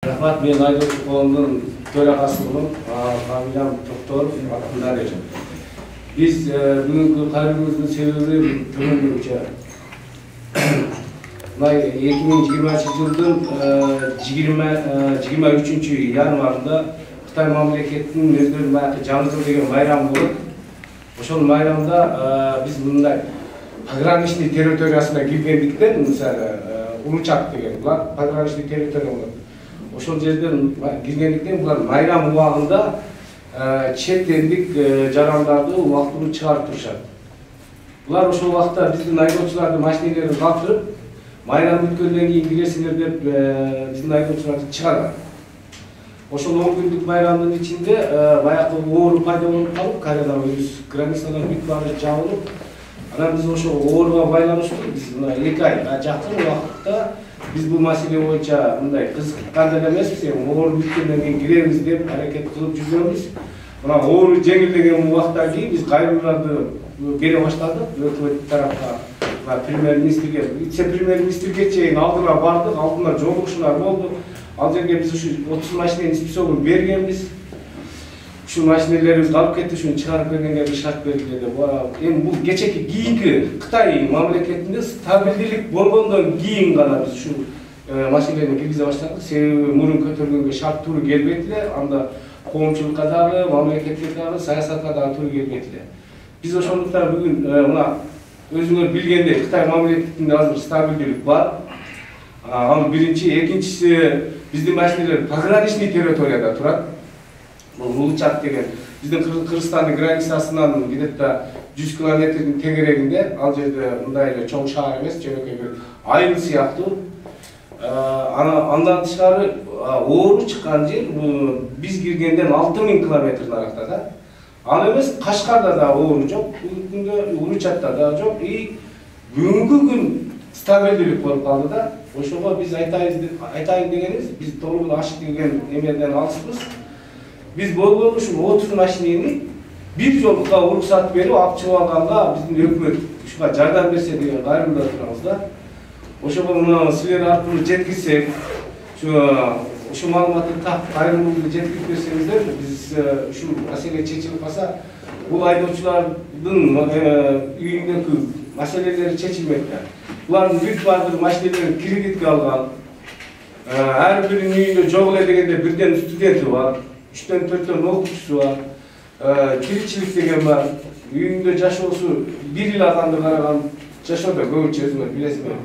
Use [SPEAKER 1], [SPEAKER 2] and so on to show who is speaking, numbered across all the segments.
[SPEAKER 1] Рахмат, мен айдоочу коомдун төрагасымын, Камилжан Токторов атында. Биз бүгүнкү кайрылуубуздун себеби төмөндөгүчө. 2020 жылдын 23 январында Кытай мамлекетинин өздөрүнүн баягы жаңы жыл деген майрамы болот. Ошол майрамда биз мындай пограничный территориясына киргендиктен, мисалы Улучак деген булар пограничный территория болот. Ошол жерден киргендиктен булар майрам убагында чет элдик жарандарды убактылуу чыгарып турушат. Булар ошол убакта биздин айдоочулардын машинелерин калтырып, майрам бүткөндөн кийин киресиңер деп биздин айдоочуларды чыгарган. Ошол 10 күндүк майрамдын ичинде баягы оору пайда болуп калып, коронавирус границалар бүт баары жабылып, анан биз ошол ооруга байланыштуу биз мына 2 ай жакын убакытта биз бул маселе боюнча мындай кызыккан деле эмеспиз, оору бүткөндөн кийин киребиз деп аракет кылып жүргөнбүз. Мына оору жеңилдеген убакыттан кийин биз кайрылууларды бере баштадык. Өкмөт тарапка премьер-министрге, вице-премьер-министрге чейин алдыра бардык, алдына жолугушуулар болду. Ал жерге биз ушу 30 машиненин списогун бергенбиз. Ушул машинелерибизди алып кетти, ушуну чыгарып бергенге бир шарт белгиледи. Эми бул кечеки кийинки Кытай мамлекетинде стабилдүүлүк болгондон кийин гана биз ушул маселени киргизе баштадык. Себеби мурун көтөргөнгө шарт туура келбейт эле, анда коомчулукка дагы, мамлекетке дагы, саясатка дагы туура келбейт эле. Биз ошондуктан бүгүн мына өзүңөр билгендей Кытай мамлекетинде азыр стабилдүүлүк бар. Анын биринчи, экинчиси биздин машинелер пограничный территорияда турат. Бул Улучак деген биздин Кыргызстандын границасынан где-то 100 километрдин тегерегинде, ал жерде мындай эле чоң шаар эмес, жөнөкөй бир айыл сыяктуу. Андан тышкары оору чыккан жер биз киргенден 6000 километр наракта да. Ал эмес, Кашкарда да оору жок, бүгүнгүндө Улучакта да жок. Бүгүнкү күн стабилдүүлүк болуп калды да. Ошого биз айтайын дегенибиз, биз толугу ашык деген эмеден алыспыз. Биз болгон ушул 30 машинени бир жолдукка уруксат берип алып чыгып алганга биздин өкмөт ушуга жардам берсе деген кайрылууда турабыз да. Ошого мына силер аркылуу жеткирсек, ушу маалыматты так кайрылууну жеткирип берсеңиздер, биз ушул маселе чечилип калса, бул айдоочулардын үйүндөгү маселелери чечилмек да. Булардын бүт баардыгы машинелерин кредитке алган. Ар биринин үйүндө жок эле дегенде бирден студенти бар. 3-4 окуучусу бар, киричилик деген бар, үйүндө жашоосу бир эл адамды караган жашоодо көбүнчө өзүңөр билесиңер.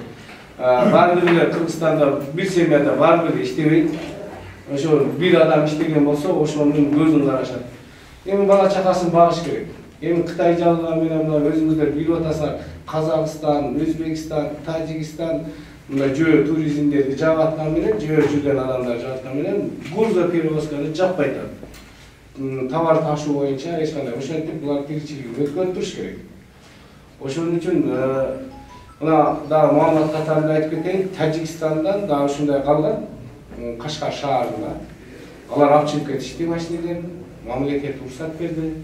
[SPEAKER 1] Баардыгы эле Кыргызстанда бир семьяда баардыгы иштебейт. Ошо бир адам иштеген болсо, ошонун көзүн карашат. Эми бала чакасын багыш керек. Эми Кытай жалган менен өзүңүздөр билип атасыздар, Казакстан, Өзбекстан, Тажикстан жөө туризмдерди жагаткан менен, жөө жүргөн адамдар жагаткан менен грузоперевозканы жаппай турат. Товар ташуу боюнча эч кандай ошентип булар тиричилигин өткөрүп туруш керек. Ошон үчүн мына дагы маалымат катарында айтып кетейин, Тажикстандан дагы ушундай калган, Кашкар шаарында. Алар алып чыгып кетишти машинелерин, мамлекет уруксат берди.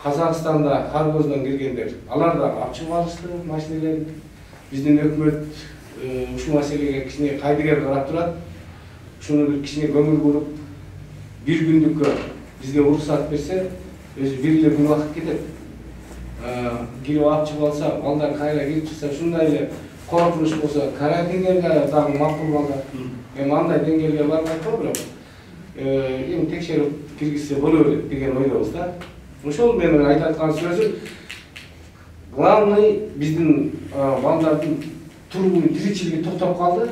[SPEAKER 1] Казакстанда Харгоздон киргендер, алар да алып чыгып алышты машинелерин. Биздин өкмөт ушул маселеге кичине кайдыгер карап турат. Ушуну бир кичине көңүл буруп, бир күндүккө бизге уруксат берсе, өзү бир эле күн убакыт кетет. Кирип алып чыгып алса, балдар кайра кирип чыкса, ушундай эле коркунуч болсо, карантинге дагы макул балдар. Эми андай деңгээлге барбайт го, бирок эми текшерип киргизсе боло берет деген ойдобуз да. Ошол менин айтып аткан сөзүм, главный биздин балдардын тургунун тиричилиги токтоп калды.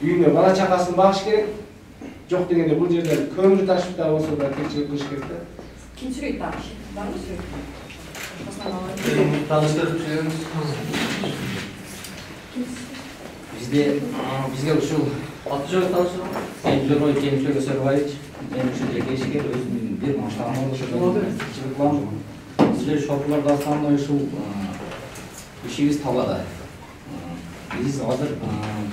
[SPEAKER 1] Үйүнө бала чакасын багыш керек. Жок дегенде бул жерден көмүр ташып да болсо да тиричилик кылыш керек да.
[SPEAKER 2] Ким сүрөйт тагыш? Барбы сүрөйт?
[SPEAKER 3] Таныштырып жүрөбүз. Бизге ушул аты жөнү таныштырып, Жорой Кемшөк Өсөрбаевич, мен ушул жерге ишкер өзүмдүн бир маштагым болуп, силер шопурларда основной ушул ишибиз талада. Биз азыр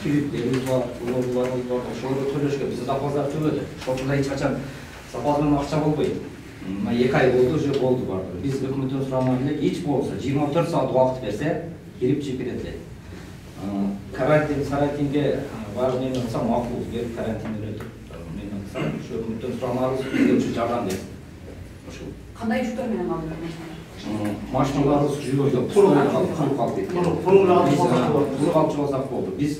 [SPEAKER 3] кредиттерибиз бар, улууларыбыз бар, ошолорго төлөшкө биз запастар төлөдүк. Шопурда эч качан запас менен акча болбойт. 2 ай болду, же болду барды. Биз өкмөттөн сураман элек, эч болсо 24 саат убакыт берсе, кирип чыгып кетет эле. Карантинге важный эмес болсо макул берип карантин берет. сурамабыз, бизге ушу жаган деп. Ошо.
[SPEAKER 2] Кандай жүктөр менен алдыңар машина?
[SPEAKER 3] Машиналарыбыз жүйөдө куруп калды. Куруп алчубасак болду. Биз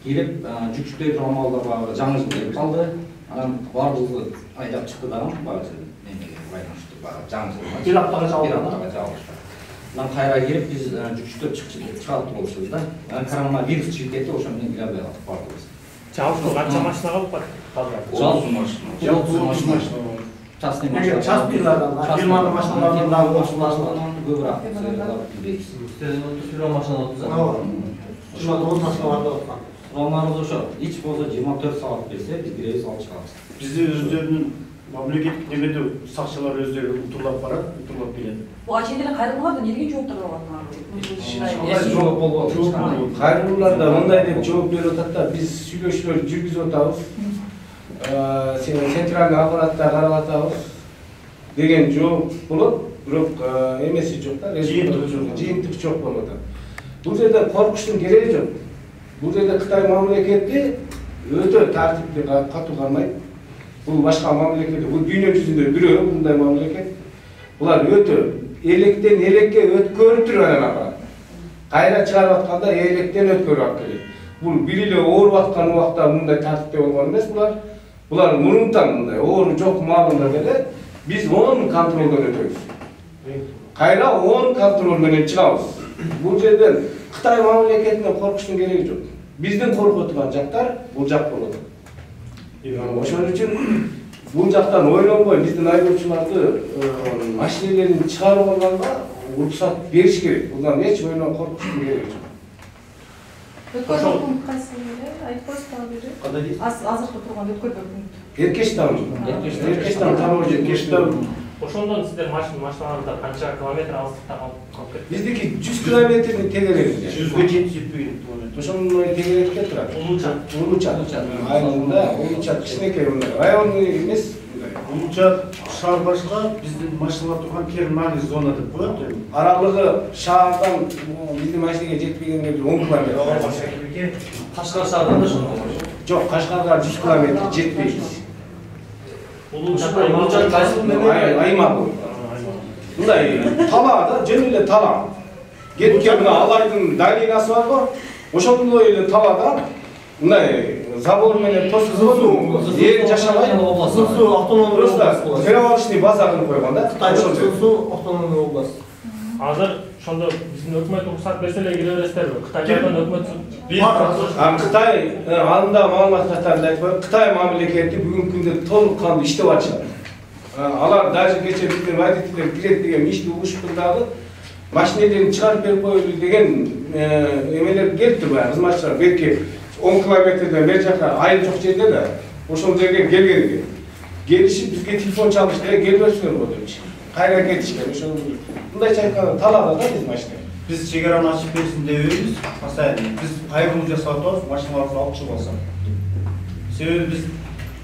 [SPEAKER 3] келип жүктөй турган малдар жаңы жыл келип калды. Анан баарыбызды айдап чыкты да, баягы немеге байланыштуу баягы жаңы жыл.
[SPEAKER 4] Bir haftaga жабылды.
[SPEAKER 3] Анан кайра келип биз жүктөп чыгарып болушубуз да. Коронавирус чыгып кетти, ошо менен келе албай калдык бардыгыбыз.
[SPEAKER 4] Жалпы канча машина калып бар?
[SPEAKER 3] Жалпы машина. Частный машина.
[SPEAKER 4] Частныйлардан, фирманын машиналарынан дагы
[SPEAKER 3] машиналардан көбүрөөк.
[SPEAKER 4] Сиздин фирма машина отуза. Ошо 10 машиналарда отурган.
[SPEAKER 3] Романыбыз ошо ич болсо 24 саат берсе, биз киребиз алып чыгабыз.
[SPEAKER 5] Бизде өздөрүнүн мамлекеттик немеде сакчылар өздөрү утурлап барат, утурлап келет.
[SPEAKER 2] Буга чейин эле кайрылууларда эмнеге жооптор алган?
[SPEAKER 3] Жооп болбоду.
[SPEAKER 1] Кайрылууларда мындай деп жооп берип атат да, биз сүйлөшүүлөр жүргүзүп атабыз. Центральный аппаратта карап атабыз деген жооп болот, бирок эмеси жок да, жыйынтык жок болуп атат. Бул жерде коркуштун кереги жок. Бул жерде Кытай мамлекети өтө тартиптүү катуу кармайт. Бул башка мамлекет, бул дүйнө жүзүндө бирөө мындай мамлекет. Булар өтө электен элекке өткөрүп туруп анан кайра чыгарып атканда электен өткөрүп алып келет. Бул бир эле ооруп аткан убакта мындай тартипте болгон эмес булар. Булар мурунтан мындай оору жок маалында деле биз 10 контролдон өтөбүз. Кайра 10 контрол менен чыгабыз. Бул жерден Кытай мамлекетинен коркуштун кереги жок. Биздин коркуп турган жактар бул жак болот. Ошон үчүн бул жактан ойлонбой биздин айдоочуларды машинелерин чыгарып алганга уруксат бериш керек. Булдан эч ойлонуп коркуштун кереги жок.
[SPEAKER 2] Өткөрүү пункт кайсы эле? Айтып коесузбу бири?
[SPEAKER 5] Кандай дейсиз?
[SPEAKER 2] Азыркы турган өткөрүү пункт.
[SPEAKER 1] Эркештан тамыр Эркештан.
[SPEAKER 4] Ошондон сиздер машиналарда канча километр алыстыкта калып кетти?
[SPEAKER 1] Биздики 100 километрдин тегерегинде.
[SPEAKER 5] 100га жетпеген километр.
[SPEAKER 1] Ошондой тегеректе турат. Улучат. Айылында Улучат кичинекей мындай. Районный эмес.
[SPEAKER 5] Улучат шаар башка биздин машиналар турган кермани зона деп коет.
[SPEAKER 1] Аралыгы шаардан биздин машинеге жетпегенге 10 километр.
[SPEAKER 4] Кашкар шаарында да ошондой.
[SPEAKER 1] Жок, Кашкарга 100 километр жетпейт.
[SPEAKER 4] Улучат
[SPEAKER 1] Аймак. Мындай талаада жөн эле тала. Кеткен мына алайдын долинасы бар го. Ошондой эле талаада мындай забор менен тоскузгон эл жашабайт.
[SPEAKER 4] Суу автономдуу
[SPEAKER 1] Просто перевалочный база кылып койгон да.
[SPEAKER 4] Суу автономдуу область. Азыр ошондо биздин өкмөт уруксат берсе эле кире бересиздерби? Кытайдан өкмөт
[SPEAKER 1] Кытай анда маалымат катарында айтып коеюн, Кытай мамлекети бүгүнкү күндө толук кандуу иштеп атышат. Алар даже кечээ биздин водительдер кирет деген ишти угушуп дагы машинелерин чыгарып берип коелу деген эмелер келипти баягы кызматчылар. Белки 10 километрден бери жака айыл жок жерде да ошол жерге келген экен. Келишип бизге телефон чалышты, келбепсиңер го депчи. Кайра кетишкен. Ошол мындайча айтканда талаада да биз машина.
[SPEAKER 5] Биз чегараны ачып берсин деп өбүз. Постоянно биз кайрылуу жасап атабыз, машиналарды алып чыгып алсак. Себеби биз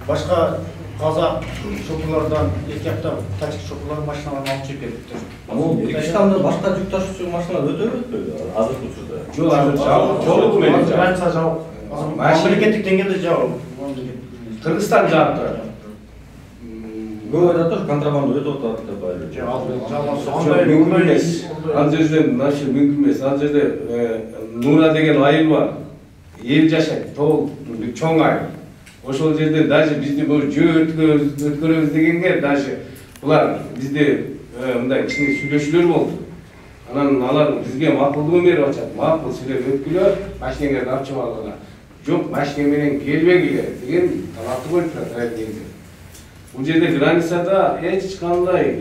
[SPEAKER 5] башка казак шоферлордон эркекте тачки шоферлор машиналарын алып чыгып кетиптир.
[SPEAKER 6] Өзбекстанда башка жүк ташуучу машиналар өтөбөтпү азыркы учурда?
[SPEAKER 1] Жок, азыр жабык менен
[SPEAKER 5] Граница жабык. Мамлекеттик деңгээлде жабык.
[SPEAKER 1] Кыргызстан жаап турат.
[SPEAKER 6] Көп айтат контрабанда өтүп атат деп айтып.
[SPEAKER 1] Мүмкүн эмес. Ал жерде вообще мүмкүн эмес. Ал жерде Нура деген айыл бар. Эл жашайт, толук чоң айыл. Ошол жерде даже бизди бул жөө өткөрөбүз дегенге даже булар бизде мындай кичине сүйлөшүүлөр болду. Анан алар бизге макулдугун берип атышат. Макул силер өткүлө, машинеңерди алып чыгып алгыла. Жок, машина менен келбегиле деген талапты коюп турат районда. Бул жерде границада эч кандай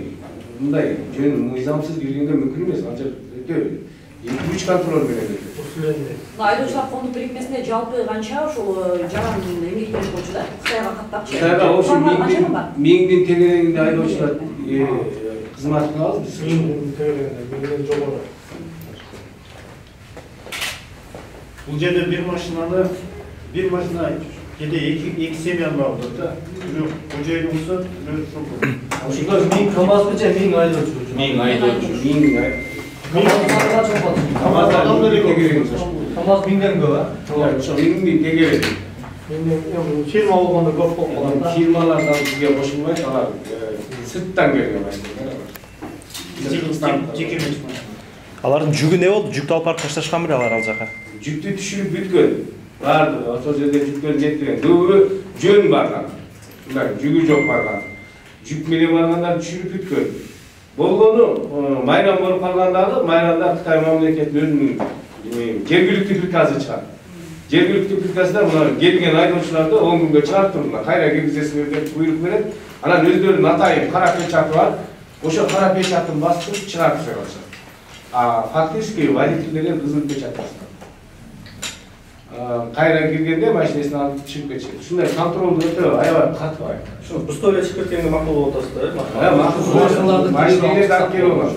[SPEAKER 1] мындай жөн мыйзамсыз киргенге мүмкүн эмес. Ал жер өтө 2-3 контроль менен өтөт.
[SPEAKER 2] Айдоочулар коомдук бирикмесинде жалпы канча ошол жаран эмгектениш болчу да? Кытайга каттапчы.
[SPEAKER 1] Кытайга ошо 1000 тегерегинде айдоочулар кызмат кылабыз биз.
[SPEAKER 4] 1000 тегерегинде жогору.
[SPEAKER 5] Бул жерде bir машина кеде эки семьяны алып да. Бирок кожоюн болсо, бирок шофер.
[SPEAKER 6] Ошондо 1000 КамАЗ менен 1000 айдоочу.
[SPEAKER 3] 1000 айдоочу.
[SPEAKER 6] КамАЗ 1000ден көп, а?
[SPEAKER 1] Ошо 1000 тегерек.
[SPEAKER 4] Firma болгондо көп болуп калат да.
[SPEAKER 1] Firmalardan bizge koşulmayıp alar sırttan geliyor başta.
[SPEAKER 5] Жеке менчик машина.
[SPEAKER 7] Алардын жүгү не болду? Жүктү алып барып ташташкан беле алар ал жака?
[SPEAKER 1] Жүктü düşürüp bütkön. Vardı, o жерде жүктөн жеткен. Көбү жөн барган. Мындай жүгү жок барган. Жүк менен баргандар düşürүп bütkön. Болгону майрам болуп калгандагы майрамда Кытай мамлекети өзүнүн жергиликтүү приказы чыгат. Жергиликтүү приказда мына келген айдоочуларды 10 күнгө чыгарып тургула. Кайра киргизесиңер деп буйрук берет. Анан өздөрүнүн атайын кара печаты бар. Ошо кара печатын басып чыгарып чыгышат. А фактически водительдерге кызыл печат басат. Кайра киргенде машинесин алып чыгып кетишет. Ушундай контролду өтө аябай катуу ай.
[SPEAKER 6] Ошо условия чыгып кеткенге макул болуп атасыздар, э?
[SPEAKER 1] Машиналарды алып келип алат.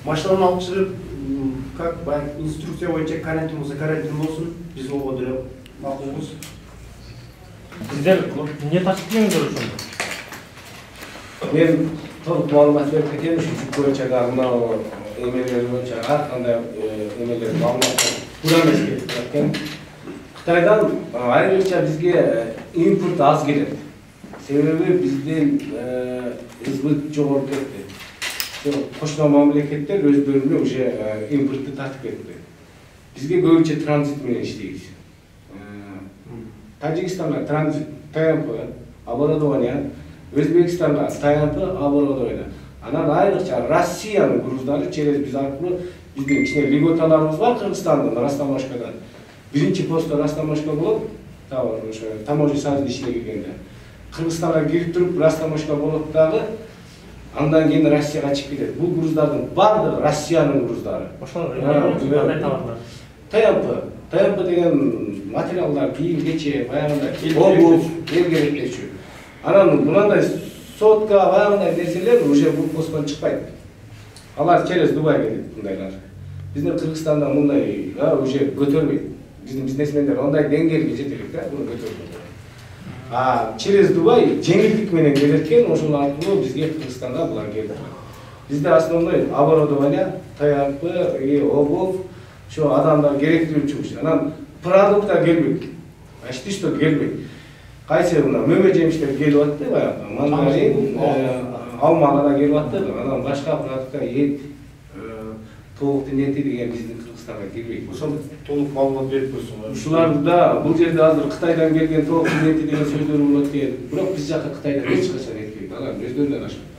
[SPEAKER 5] Машинаны алып чыгып, как баягы инструкция боюнча карантин болсо карантин болсун, биз ого деле макулбуз.
[SPEAKER 4] Сиздер эмне ташып келиңиздер ошондо?
[SPEAKER 1] Мен толук маалымат берип кетем, жүк боюнча да мына эмелер боюнча ар кандай эмелер маалыматтар туура эмес келип турат экен. Кытайдан айрыкча бизге импорт аз келет. Себеби биздин сбыт жогоруп кетти. Кошуна мамлекеттер өздөрүнө уже импортту тартып кетти. Бизге көбүнчө транзит менен иштейбиз. Тажикстанга транзит, ТМП, оборудование, Өзбекстанга ТМП, оборудование. Анан айрыкча Россиянын груздары через биз аркылуу биздин кичине льготаларыбыз бар Кыргызстандын Растамошкада. Биринчи постто Растамошка болот, товар ошо таможня союзунун ишине киргенде. Кыргызстанга кирип туруп Растамошка болот дагы. Андан кийин Россияга чыгып кетет. Бул груздардын баардыгы Россиянын груздары.
[SPEAKER 4] Ошолор кандай товарлар?
[SPEAKER 1] ТМП деген материалдар, кийим кече, баягындай обувь, эл керектечү. Анан мындай сотка, баягындай нерселер уже бул посттон чыкпайт. Алар через Дубай келет мындайлар. Биздин Кыргызстанда мындай уже көтөрбөйт. Биздин бизнесмендер андай деңгээлге жете элек да, буну көтөрбөйт. Через Дубай жеңилдик менен келет экен, ошол аркылуу бизге Кыргызстанга булар келип турат. Бизде основной оборудование, ТМП, обувь, ошо адамдар керектүү чыгыш. Анан продукттар келбейт. Почти что келбейт. Кайсы мына мөмө жемиштер келип атты, баягы мандарин, алма гана келип атты. Анан башка продукттар эт, толуктун эти деген биздин Кыргызстанга кирбейт.
[SPEAKER 5] Ошол толук маалымат берип койсуңар.
[SPEAKER 1] Ушуларда бул жерде азыр Кытайдан келген толуктун эти деген сөздөр болот экен. Бирок биз жака Кытайдан эч качан эт келбейт. Алар өздөрүнөн ашат.